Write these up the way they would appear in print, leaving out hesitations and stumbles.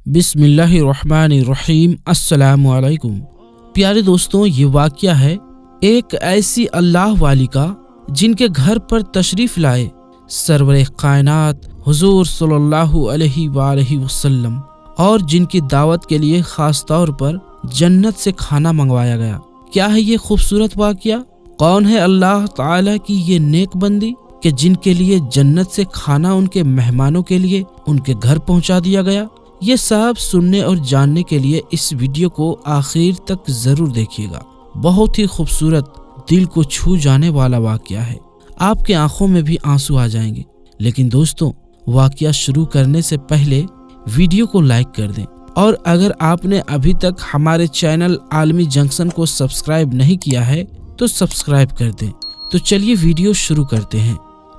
बिस्मिल्लाहिर्रहमानिर्रहीम। अस्सलामु अलैकुम। प्यारे दोस्तों, ये वाक़या है एक ऐसी अल्लाह वाली का जिनके घर पर तशरीफ़ लाए सरवर कायनात हुजूर सल्लल्लाहु अलैहि वसल्लम और जिनकी दावत के लिए ख़ास तौर पर जन्नत से खाना मंगवाया गया। क्या है ये खूबसूरत वाक़या? कौन है अल्लाह ताला की ये नेक बंदी कि जिनके लिए जन्नत से खाना उनके मेहमानों के लिए उनके घर पहुंचा दिया गया? ये सब सुनने और जानने के लिए इस वीडियो को आखिर तक ज़रूर देखिएगा। बहुत ही खूबसूरत, दिल को छू जाने वाला वाक़या है। आपके आंखों में भी आंसू आ जाएंगे। लेकिन दोस्तों, वाक़या शुरू करने से पहले वीडियो को लाइक कर दें और अगर आपने अभी तक हमारे चैनल आलमी जंक्शन को सब्सक्राइब नहीं किया है तो सब्सक्राइब कर दें। तो चलिए वीडियो शुरू करते हैं।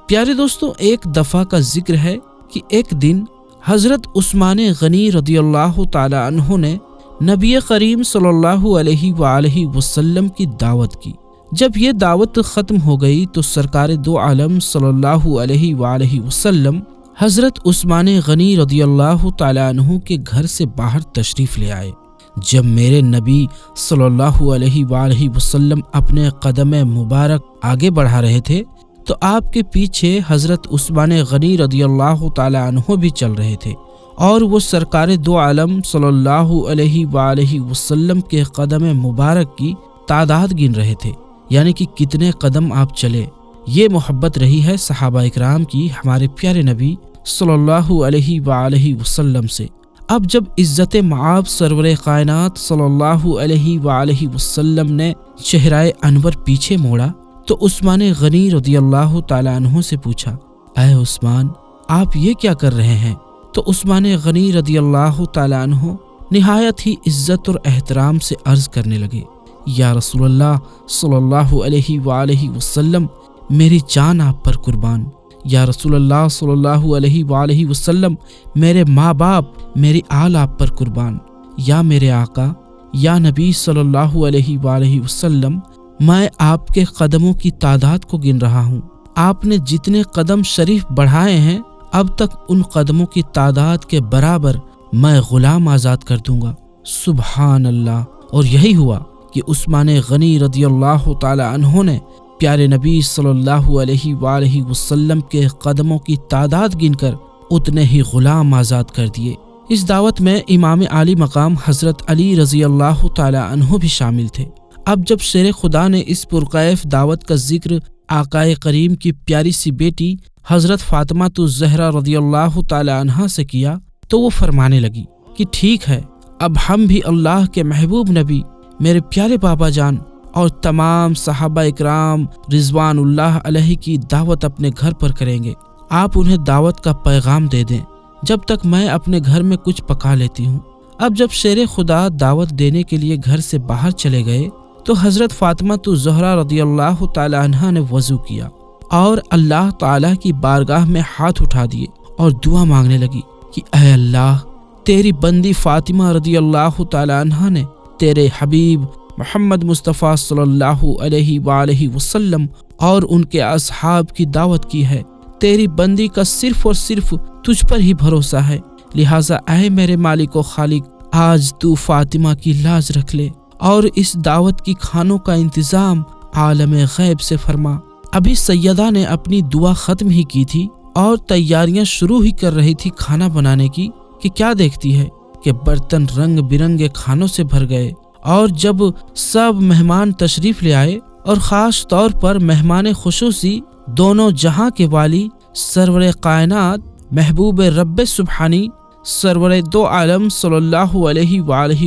प्यारे दोस्तों, एक दफ़ा का जिक्र है कि एक दिन हज़रत उस्मान गनी रदियल्लाहु ताला अन्हु ने नबी करीम सल्लल्लाहु अलैहि वसल्लम की दावत की। जब ये दावत ख़त्म हो गई तो सरकार दो आलम सल्लल्लाहु अलैहि वसल्लम हज़रत उस्मान गनी रदियल्लाहु ताला अन्हु के घर से बाहर तशरीफ़ ले आए। जब मेरे नबी सल्लल्लाहु अलैहि वसल्लम अपने कदम मुबारक आगे बढ़ा रहे थे तो आपके पीछे हज़रत उस्मान गनी रदियल्लाहु ताला अन्हु भी चल रहे थे और वो सरकार दो आलम सल्लल्लाहु अलैहि वसल्लम के कदम मुबारक की तादाद गिन रहे थे, यानी कि कितने कदम आप चले। ये मोहब्बत रही है सहाबा इकराम की हमारे प्यारे नबी सल्लल्लाहु अलैहि वसल्लम से। अब जब इज्जत माब सरवर कायनात सल्लल्लाहु अलैहि वसल्लम ने चेहराए अनवर पीछे मोड़ा तो उस्मान गनी रदियल्लाहु ताला अन्हु से पूछा, ऐ उस्मान, आप ये क्या कर रहे हैं? तो उस्मान गनी रदियल्लाहु ताला अन्हु निहायत ही इज्जत और एहतराम से अर्ज करने लगे, या रसूलल्लाह सल्लल्लाहु अलैहि वसल्लम, मेरी जान आप पर कुर्बान। या रसूलल्लाह सल्लल्लाहु अलैहि वसल्लम, मेरे माँ बाप, मेरी आल आप पर कुर्बान। या मेरे आका, या नबी सल्लल्लाहु अलैहि वसल्लम, मैं आपके कदमों की तादाद को गिन रहा हूँ। आपने जितने कदम शरीफ बढ़ाए हैं अब तक उन कदमों की तादाद के बराबर मैं गुलाम आज़ाद कर दूंगा। सुबहान अल्लाह। और यही हुआ कि उस्मान गनी रदियल्लाहु ताला अन्हु ने प्यारे नबी सल्लल्लाहु अलैहि वसल्लम के कदमों की तादाद गिनकर उतने ही गुलाम आज़ाद कर दिए। इस दावत में इमाम आली मकाम हज़रत अली रज़ियल्लाहु ताला अन्हु भी शामिल थे। अब जब शेर खुदा ने इस पुरकैफ दावत का जिक्र आकाए करीम की प्यारी सी बेटी हज़रत फ़ातिमा ज़हरा रज़ियल्लाहु ताला अन्हा से किया तो वो फरमाने लगी कि ठीक है, अब हम भी अल्लाह के महबूब नबी, मेरे प्यारे बाबा जान और तमाम सहाबा इकराम रिज़वानुल्लाह अलैहि की दावत अपने घर पर करेंगे। आप उन्हें दावत का पैगाम दे दें, जब तक मैं अपने घर में कुछ पका लेती हूँ। अब जब शेर खुदा दावत देने के लिए घर से बाहर चले गए तो हज़रत फ़ातिमा ज़हरा रदियल्लाहु ताला अन्हा ने वज़ू किया और अल्लाह ताला की बारगाह में हाथ उठा दिए और दुआ मांगने लगी कि ऐ अल्लाह, तेरी बंदी फ़ातिमा रदियल्लाहु ताला अन्हा ने तेरे हबीब मोहम्मद मुस्तफ़ा सल्लल्लाहु अलैहि वसल्लम और उनके असहाब की दावत की है। तेरी बंदी का सिर्फ और सिर्फ तुझ पर ही भरोसा है, लिहाजा ऐ मेरे मालिक व खालिक, आज तू फ़ातिमा की लाज रख ले और इस दावत की खानों का इंतज़ाम आलम गैब से फरमा। अभी सैयदा ने अपनी दुआ ख़त्म ही की थी और तैयारियां शुरू ही कर रही थी खाना बनाने की कि क्या देखती है कि बर्तन रंग बिरंगे खानों से भर गए। और जब सब मेहमान तशरीफ़ ले आए और ख़ास तौर पर मेहमान खुसूसी दोनों जहां के वाली सरवर कायनात महबूब रब्बे सुब्हानी सरवर दो आलम सल्लल्लाहु अलैहि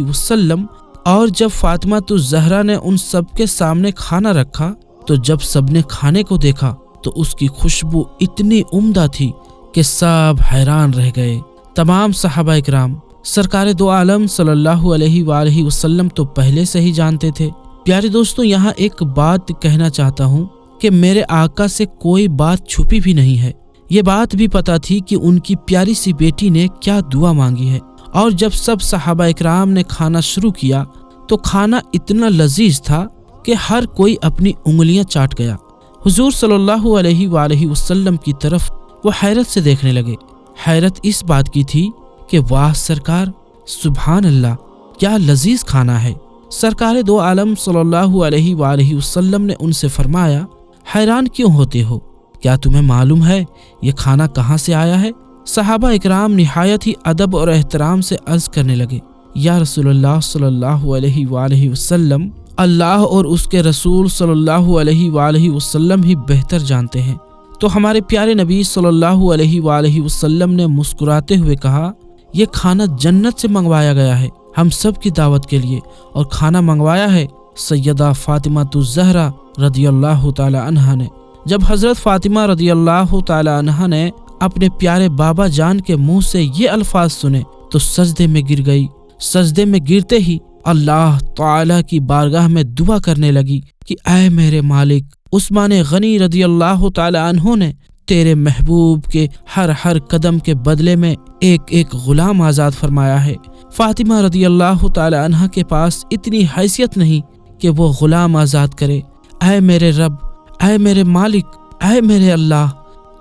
वसल्लम, और जब फ़ातिमा ज़हरा ने उन सब के सामने खाना रखा तो जब सबने खाने को देखा तो उसकी खुशबू इतनी उम्दा थी कि सब हैरान रह गए। तमाम सहाबा इकराम सरकार दो आलम सल्लल्लाहु अलैहि वसल्लम तो पहले से ही जानते थे। प्यारे दोस्तों, यहाँ एक बात कहना चाहता हूँ कि मेरे आका से कोई बात छुपी भी नहीं है। ये बात भी पता थी कि उनकी प्यारी सी बेटी ने क्या दुआ मांगी है। और जब सब सहाबा इकराम ने खाना शुरू किया तो खाना इतना लजीज था कि हर कोई अपनी उंगलियां चाट गया। हुजूर सल्लल्लाहु अलैहि वसल्लम की तरफ वो हैरत से देखने लगे। हैरत इस बात की थी कि वाह सरकार, سبحان اللہ، کیا لذیذ کھانا ہے۔ سرکار دو عالم صلی اللہ علیہ وآلہ وسلم نے ان سے فرمایا، حیران کیوں ہوتے ہو؟ کیا تمہیں معلوم ہے یہ کھانا کہاں سے آیا ہے؟ صحابہ اکرام نہایت ہی ادب اور احترام سے عرض کرنے لگے، یا رسول اللہ صلی اللہ علیہ وآلہ وسلم، اللہ اور اس کے رسول صلی اللہ علیہ وآلہ وسلم ہی بہتر جانتے ہیں۔ تو ہمارے پیارے نبی صلی اللہ علیہ وآلہ وسلم نے مسکراتے ہوئے کہا، یہ کھانا جنت سے منگوایا گیا ہے ہم سب کی دعوت کے لیے، اور کھانا منگوایا ہے سیدہ فاطمہ الزہرا رضی اللہ تعالی عنہا نے۔ جب حضرت فاطمہ رضی اللہ تعالی عنہا نے اپنے پیارے بابا جان کے منہ سے یہ الفاظ سنے تو سجدے میں گر گئی۔ سجدے میں گرتے ہی اللہ تعالی کی بارگاہ میں دعا کرنے لگی کہ اے میرے مالک، عثمان غنی رضی اللہ تعالی عنہ نے تیرے محبوب کے ہر قدم کے بدلے میں ایک ایک غلام آزاد فرمایا ہے۔ فاطمہ رضی اللہ تعالی عنہ کے پاس اتنی حیثیت نہیں کہ وہ غلام آزاد کرے۔ اے میرے رب، اے میرے مالک، اے میرے اللہ،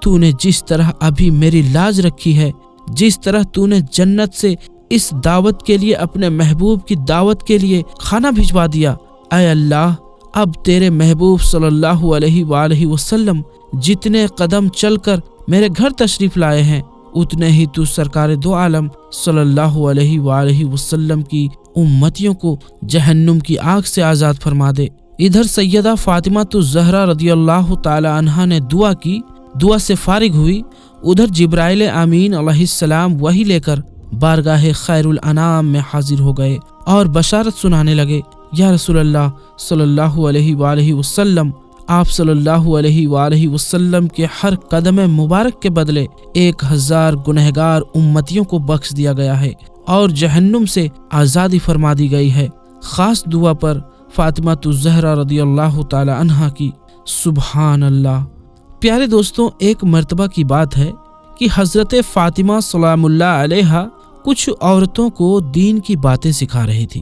تو نے جس طرح ابھی میری لاج رکھی ہے، جس طرح تو نے جنت سے اس دعوت کے لیے، اپنے محبوب کی دعوت کے لیے کھانا بھجوا دیا، اے اللہ اب تیرے محبوب صلی اللہ علیہ وآلہ وسلم جتنے قدم چل کر میرے گھر تشریف لائے ہیں، اتنے ہی تو سرکار دو عالم صلی اللہ علیہ وآلہ وسلم کی امتیوں کو جہنم کی آگ سے آزاد فرما دے۔ ادھر سیدہ فاطمہ الزہرا رضی اللہ تعالی عنہا نے دعا کی، دعا سے فارغ ہوئی، ادھر جبرائیل امین علیہ السلام وحی لے کر بارگاہ خیر الانام میں حاضر ہو گئے اور بشارت سنانے لگے، یا رسول اللہ صلی اللہ علیہ وآلہ وسلم، آپ صلی اللہ علیہ وآلہ وسلم کے ہر قدم مبارک کے بدلے 1000 گنہگار امتیوں کو بخش دیا گیا ہے اور جہنم سے آزادی فرما دی گئی ہے۔ خاص دعا پر فاطمہ الزہرا رضی اللہ تعالی عنہا کی۔ سبحان اللہ۔ پیارے دوستوں، ایک مرتبہ کی بات ہے کہ حضرت فاطمہ سلام اللہ علیہا کچھ عورتوں کو دین کی باتیں سکھا رہی تھی۔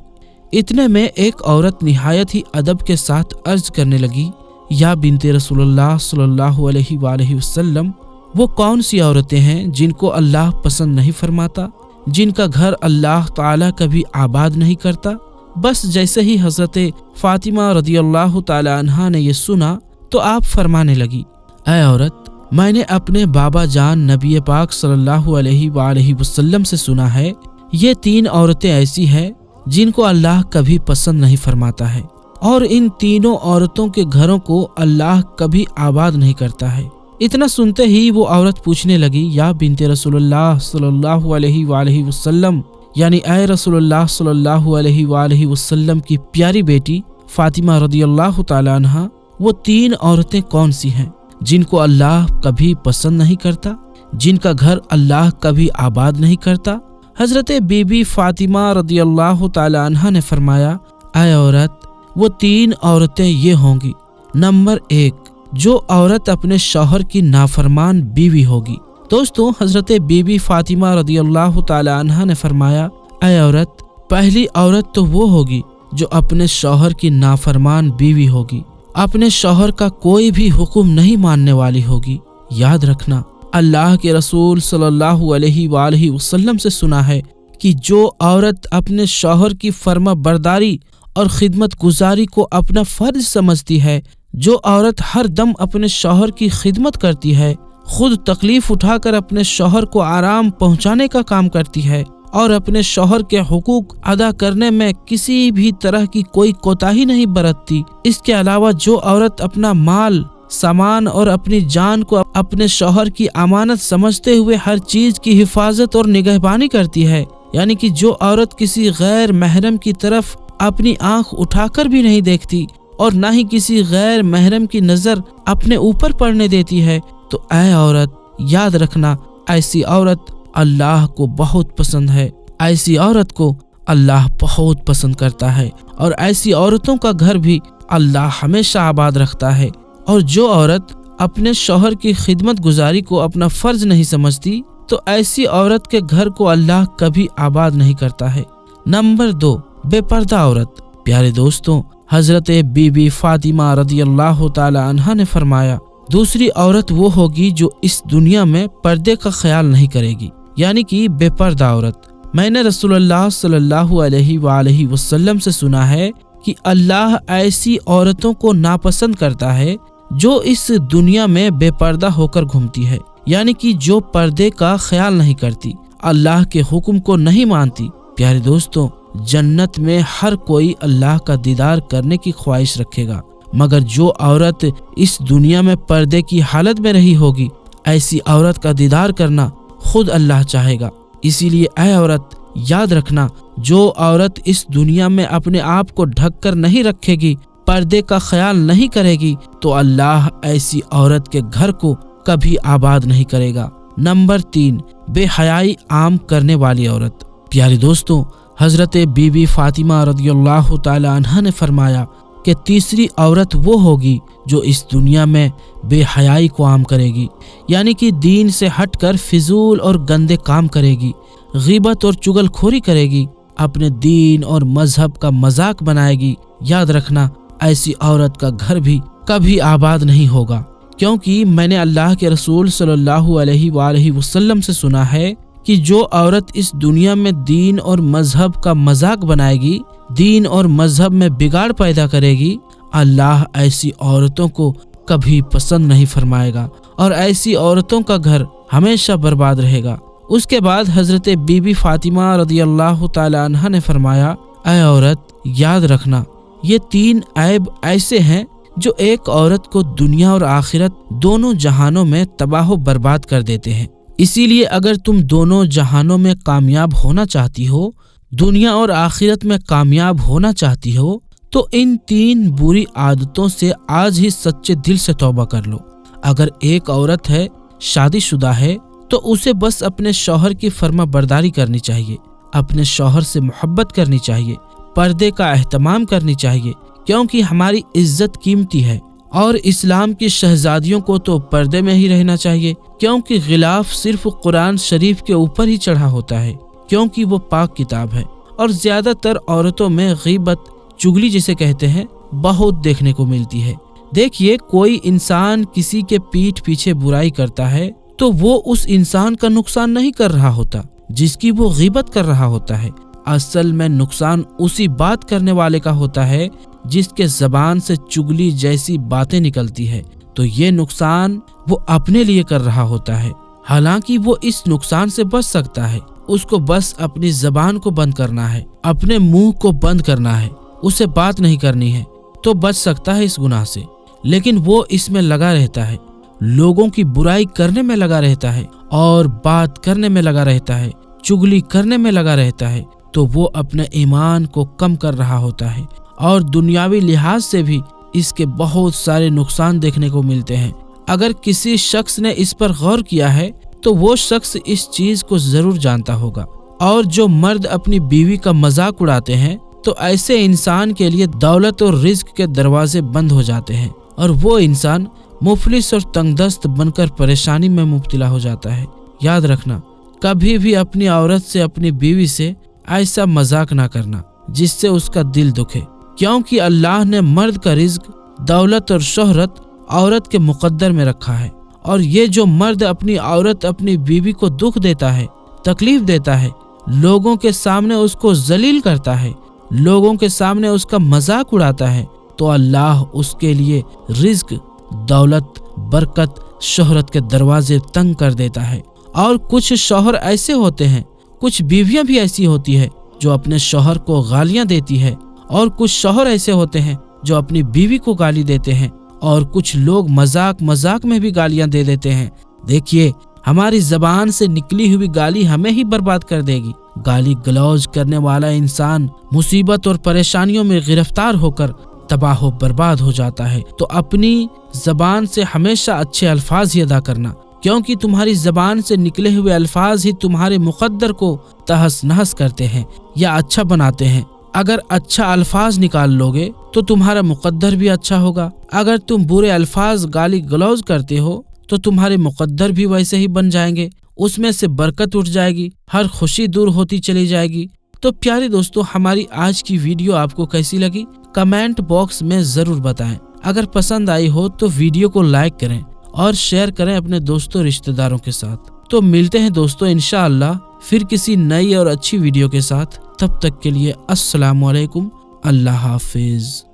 اتنے میں ایک عورت نہایت ہی ادب کے ساتھ عرض کرنے لگی، یا بنت رسول اللہ صلی اللہ علیہ وآلہ وسلم، وہ کون سی عورتیں ہیں جن کو اللہ پسند نہیں فرماتا، جن کا گھر اللہ تعالیٰ کبھی آباد نہیں کرتا؟ بس جیسے ہی حضرت فاطمہ رضی اللہ تعالی عنہا نے یہ سنا تو آپ فرمانے لگی، اے عورت، میں نے اپنے بابا جان نبی پاک صلی اللہ علیہ وآلہ وسلم سے سنا ہے، یہ 3 عورتیں ایسی ہیں جن کو اللہ کبھی پسند نہیں فرماتا ہے، اور ان تینوں عورتوں کے گھروں کو اللہ کبھی آباد نہیں کرتا ہے۔ اتنا سنتے ہی وہ عورت پوچھنے لگی، یا بنت رسول اللہ صلی اللہ علیہ وآلہ وسلم، یعنی اے رسول اللہ صلی اللہ علیہ وآلہ وسلم کی پیاری بیٹی فاطمہ رضی اللہ تعالی عنہا، وہ 3 عورتیں کون سی ہیں جن کو اللہ کبھی پسند نہیں کرتا، جن کا گھر اللہ کبھی آباد نہیں کرتا؟ حضرت بی بی فاطمہ رضی اللہ تعالی عنہا نے فرمایا، اے عورت، وہ 3 عورتیں یہ ہوں گی، نمبر 1، جو عورت اپنے شوہر کی نافرمان بیوی ہوگی۔ دوستوں، حضرت بی بی فاطمہ رضی اللہ تعالی عنہا نے فرمایا، اے عورت، پہلی عورت تو وہ ہوگی جو اپنے شوہر کی نافرمان بیوی ہوگی، اپنے شوہر کا کوئی بھی حکم نہیں ماننے والی ہوگی۔ یاد رکھنا، اللہ کے رسول صلی اللہ علیہ وآلہ وسلم سے سنا ہے کہ جو عورت اپنے شوہر کی فرما برداری اور خدمت گزاری کو اپنا فرض سمجھتی ہے، جو عورت ہر دم اپنے شوہر کی خدمت کرتی ہے، خود تکلیف اٹھا کر اپنے شوہر کو آرام پہنچانے کا کام کرتی ہے اور اپنے شوہر کے حقوق ادا کرنے میں کسی بھی طرح کی کوئی کوتاہی نہیں برتتی، اس کے علاوہ جو عورت اپنا مال، سامان اور اپنی جان کو اپنے شوہر کی امانت سمجھتے ہوئے ہر چیز کی حفاظت اور نگہبانی کرتی ہے، یعنی کہ جو عورت کسی غیر محرم کی طرف اپنی آنکھ اٹھا کر بھی نہیں دیکھتی اور نہ ہی کسی غیر محرم کی نظر اپنے اوپر پڑنے دیتی ہے، تو اے عورت، یاد رکھنا، ایسی عورت اللہ کو بہت پسند ہے، ایسی عورت کو اللہ بہت پسند کرتا ہے، اور ایسی عورتوں کا گھر بھی اللہ ہمیشہ آباد رکھتا ہے۔ اور جو عورت اپنے شوہر کی خدمت گزاری کو اپنا فرض نہیں سمجھتی، تو ایسی عورت کے گھر کو اللہ کبھی آباد نہیں کرتا ہے۔ نمبر 2، بے پردہ عورت۔ پیارے دوستوں، حضرت بی بی فاطمہ رضی اللہ تعالی عنہا نے فرمایا، دوسری عورت وہ ہوگی جو اس دنیا میں پردے کا خیال نہیں کرے گی، یعنی کہ بے پردہ عورت۔ मैंने रसूलुल्लाह सल्लल्लाहु अलैहि वसल्लम से सुना है कि अल्लाह ऐसी औरतों को नापसंद करता है जो इस दुनिया में बेपर्दा होकर घूमती है, यानी कि जो पर्दे का ख्याल नहीं करती, अल्लाह के हुक्म को नहीं मानती। प्यारे दोस्तों, जन्नत में हर कोई अल्लाह का दीदार करने की ख्वाहिश रखेगा, मगर जो औरत इस दुनिया में पर्दे की हालत में रही होगी, ऐसी औरत का दीदार करना खुद अल्लाह चाहेगा। इसीलिए ऐ औरत, याद रखना, जो औरत इस दुनिया में अपने आप को ढक कर नहीं रखेगी, पर्दे का ख्याल नहीं करेगी, तो अल्लाह ऐसी औरत के घर को कभी आबाद नहीं करेगा। नंबर 3, बेहयाई आम करने वाली औरत। प्यारे दोस्तों, हजरत बीबी फातिमा रदियल्लाहु ताला अन्हा ने फरमाया कि तीसरी औरत वो होगी जो इस दुनिया में बेहयाई को आम करेगी, यानी कि दीन से हटकर फिजूल और गंदे काम करेगी, गीबत और चुगलखोरी करेगी, अपने दीन और मजहब का मजाक बनाएगी। याद रखना, ऐसी औरत का घर भी कभी आबाद नहीं होगा, क्योंकि मैंने अल्लाह के रसूल सल्लल्लाहु अलैहि वसल्लम से सुना है कि जो औरत इस दुनिया में दीन और मजहब का मजाक बनाएगी, दीन और मजहब में बिगाड़ पैदा करेगी, अल्लाह ऐसी औरतों को कभी पसंद नहीं फरमाएगा और ऐसी औरतों का घर हमेशा बर्बाद रहेगा। उसके बाद हजरत बीबी फातिमा रदियल्लाहु ताला अन्हा ने फरमाया, ऐ औरत, याद रखना, ये 3 ऐब ऐसे हैं जो एक औरत को दुनिया और आखिरत दोनों जहानों में तबाह बर्बाद कर देते हैं। इसीलिए अगर तुम दोनों जहानों में कामयाब होना चाहती हो, दुनिया और आखिरत में कामयाब होना चाहती हो, तो इन 3 बुरी आदतों से आज ही सच्चे दिल से तौबा कर लो। अगर एक औरत है, शादीशुदा है, तो उसे बस अपने शौहर की फर्मा बरदारी करनी चाहिए, अपने शौहर से मोहब्बत करनी चाहिए, पर्दे का एहतमाम करनी चाहिए, क्योंकि हमारी इज्जत कीमती है। और इस्लाम की शहजादियों को तो पर्दे में ही रहना चाहिए, क्योंकि गिलाफ सिर्फ कुरान शरीफ के ऊपर ही चढ़ा होता है, क्योंकि वो पाक किताब है। और ज्यादातर औरतों में गीबत, चुगली जिसे कहते हैं, बहुत देखने को मिलती है। देखिए, कोई इंसान किसी के पीठ पीछे बुराई करता है तो वो उस इंसान का नुकसान नहीं कर रहा होता जिसकी वो गीबत कर रहा होता है। असल में नुकसान उसी बात करने वाले का होता है जिसके जबान से चुगली जैसी बातें निकलती है, तो ये नुकसान वो अपने लिए कर रहा होता है। हालांकि वो इस नुकसान से बच सकता है, उसको बस अपनी जबान को बंद करना है, अपने मुंह को बंद करना है, उसे बात नहीं करनी है, तो बच सकता है इस गुनाह से। लेकिन वो इसमें लगा रहता है, लोगों की बुराई करने में लगा रहता है और बात करने में लगा रहता है, चुगली करने में लगा रहता है, तो वो अपने ईमान को कम कर रहा होता है। और दुनियावी लिहाज से भी इसके बहुत सारे नुकसान देखने को मिलते हैं। अगर किसी शख्स ने इस पर गौर किया है तो वो शख्स इस चीज को जरूर जानता होगा। और जो मर्द अपनी बीवी का मजाक उड़ाते हैं, तो ऐसे इंसान के लिए दौलत और रिज्क के दरवाजे बंद हो जाते हैं और वो इंसान मुफलिस और तंगदस्त बनकर परेशानी में मुब्तला हो जाता है। याद रखना, कभी भी अपनी औरत से, अपनी बीवी से ऐसा मजाक ना करना जिससे उसका दिल दुखे, क्योंकि अल्लाह ने मर्द का रिज्क, दौलत और शोहरत औरत के मुकद्दर में रखा है। और ये जो मर्द अपनी औरत, अपनी बीवी को दुख देता है, तकलीफ देता है, लोगों के सामने उसको जलील करता है, लोगों के सामने उसका मजाक उड़ाता है, तो अल्लाह उसके लिए रिज्क, दौलत, बरकत, शोहरत के दरवाजे तंग कर देता है। और कुछ शौहर ऐसे होते हैं, कुछ बीवियां भी ऐसी होती है जो अपने शौहर को गालियां देती है, और कुछ शौहर ऐसे होते हैं जो अपनी बीवी को गाली देते हैं, और कुछ लोग मजाक में भी गालियां दे देते हैं। देखिए, हमारी जबान से निकली हुई गाली हमें ही बर्बाद कर देगी। गाली गलौज करने वाला इंसान मुसीबत और परेशानियों में गिरफ्तार होकर तबाह बर्बाद हो जाता है। तो अपनी जबान से हमेशा अच्छे अल्फाज ही अदा करना, क्योंकि तुम्हारी जबान से निकले हुए अल्फाज ही तुम्हारे मुकद्दर को तहस नहस करते हैं या अच्छा बनाते हैं। अगर अच्छा अल्फाज निकाल लोगे तो तुम्हारा मुकद्दर भी अच्छा होगा। अगर तुम बुरे अल्फाज, गाली गलौज करते हो तो तुम्हारे मुकद्दर भी वैसे ही बन जाएंगे, उसमें से बरकत उठ जाएगी, हर खुशी दूर होती चली जाएगी। तो प्यारे दोस्तों, हमारी आज की वीडियो आपको कैसी लगी कमेंट बॉक्स में जरूर बताएं। अगर पसंद आई हो तो वीडियो को लाइक करें और शेयर करें अपने दोस्तों रिश्तेदारों के साथ। तो मिलते हैं दोस्तों इंशाअल्लाह پھر کسی نئی اور اچھی ویڈیو کے ساتھ، تب تک کے لیے السلام علیکم، اللہ حافظ۔